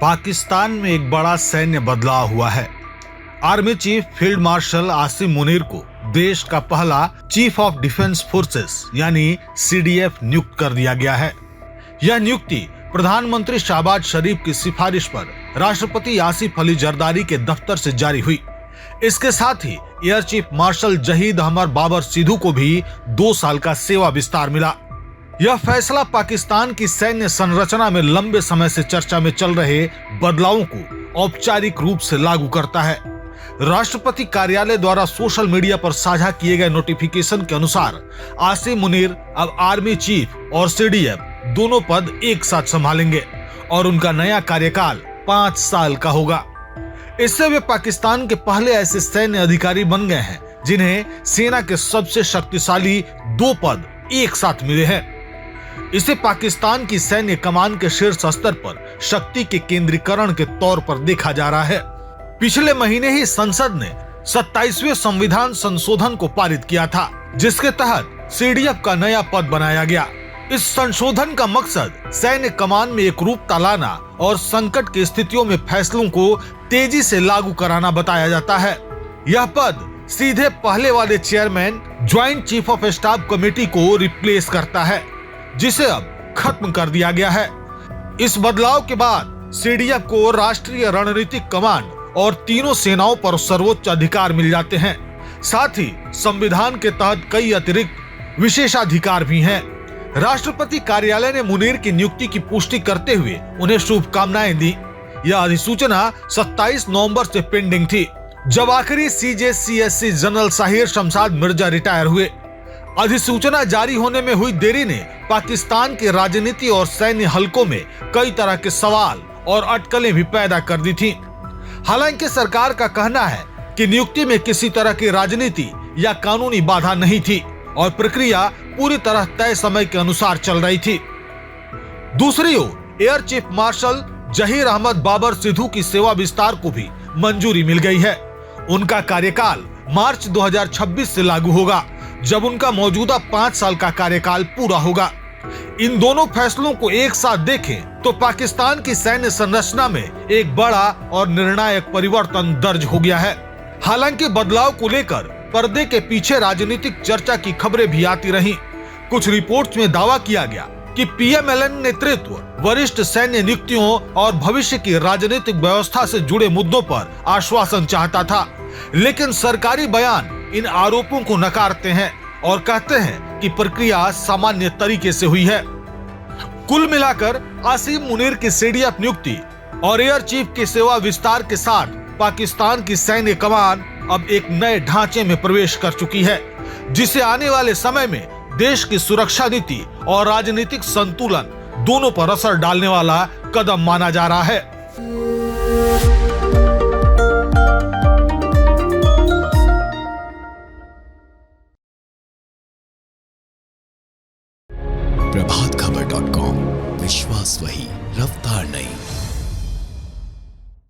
पाकिस्तान में एक बड़ा सैन्य बदलाव हुआ है। Army chief field marshal Asim Munir को देश का पहला चीफ ऑफ डिफेंस फोर्सेस यानी CDF नियुक्त कर दिया गया है। यह नियुक्ति प्रधानमंत्री शहबाज शरीफ की सिफारिश पर राष्ट्रपति आसिफ अली जरदारी के दफ्तर से जारी हुई। इसके साथ ही air chief marshal Zahid Ahmed Babar Sidhu को भी 2 साल का सेवा विस्तार मिला। यह फैसला पाकिस्तान की सैन्य संरचना में लंबे समय से चर्चा में चल रहे बदलावों को औपचारिक रूप से लागू करता है। राष्ट्रपति कार्यालय द्वारा सोशल मीडिया पर साझा किए गए नोटिफिकेशन के अनुसार आसिम मुनीर अब आर्मी चीफ और CDF दोनों पद एक साथ संभालेंगे और उनका नया कार्यकाल 5 साल का होगा। इससे वे पाकिस्तान के पहले ऐसे सैन्य अधिकारी बन गए हैं जिन्हें सेना के सबसे शक्तिशाली 2 पद एक साथ मिले हैं। इसे पाकिस्तान की सैन्य कमान के शीर्ष स्तर पर शक्ति के केंद्रीकरण के तौर पर देखा जा रहा है। पिछले महीने ही संसद ने 27वें संविधान संशोधन को पारित किया था, जिसके तहत CDF का नया पद बनाया गया। इस संशोधन का मकसद सैन्य कमान में एकरूपता लाना और संकट की स्थितियों में फैसलों को तेजी से लागू कराना बताया जाता है। यह पद सीधे पहले वाले chairman joint chief of staff committee को रिप्लेस करता है, जिसे अब खत्म कर दिया गया है। इस बदलाव के बाद CDF को राष्ट्रीय रणनीतिक कमान और तीनों सेनाओं पर सर्वोच्च अधिकार मिल जाते हैं। साथ ही संविधान के तहत कई अतिरिक्त विशेषाधिकार भी हैं। राष्ट्रपति कार्यालय ने मुनीर की नियुक्ति की पुष्टि करते हुए उन्हें शुभकामनाएं दी। यह अधिसूचना 27 नवंबर से पेंडिंग थी, जब आखिरी CJCSC general Sahir Shamshad Mirza retire हुए। अधिसूचना जारी होने में हुई देरी ने पाकिस्तान की राजनीति और सैन्य हलकों में कई तरह के सवाल और अटकलें भी पैदा कर दी थीं। हालांकि सरकार का कहना है कि नियुक्ति में किसी तरह की राजनीति या कानूनी बाधा नहीं थी और प्रक्रिया पूरी तरह तय समय के अनुसार चल रही थी। दूसरी ओर air chief marshal Zahid Ahmed Babar Sidhu की सेवा विस्तार को भी मंजूरी मिल गई है। उनका कार्यकाल मार्च 2026 से लागू होगा, जब उनका मौजूदा 5 साल का कार्यकाल पूरा होगा। इन दोनों फैसलों को एक साथ देखें तो पाकिस्तान की सैन्य संरचना में एक बड़ा और निर्णायक परिवर्तन दर्ज हो गया है। हालांकि बदलाव को लेकर पर्दे के पीछे राजनीतिक चर्चा की खबरें भी आती रहीं। कुछ रिपोर्ट्स में दावा किया गया कि PMLN नेतृत्व वरिष्ठ सैन्य नियुक्तियों और भविष्य की राजनीतिक व्यवस्था से जुड़े मुद्दों पर आश्वासन चाहता था, लेकिन सरकारी बयान इन आरोपों को नकारते हैं और कहते हैं कि प्रक्रिया सामान्य तरीके से हुई है। कुल मिलाकर आसिम मुनीर की CDF नियुक्ति और एयर चीफ के सेवा विस्तार के साथ पाकिस्तान की सैन्य कमान अब एक नए ढांचे में प्रवेश कर चुकी है, जिसे आने वाले समय में देश की सुरक्षा नीति और राजनीतिक संतुलन दोनों पर असर डालने वाला कदम माना जा रहा है। प्रभातखबर.com, विश्वास वही, रफ्तार नहीं।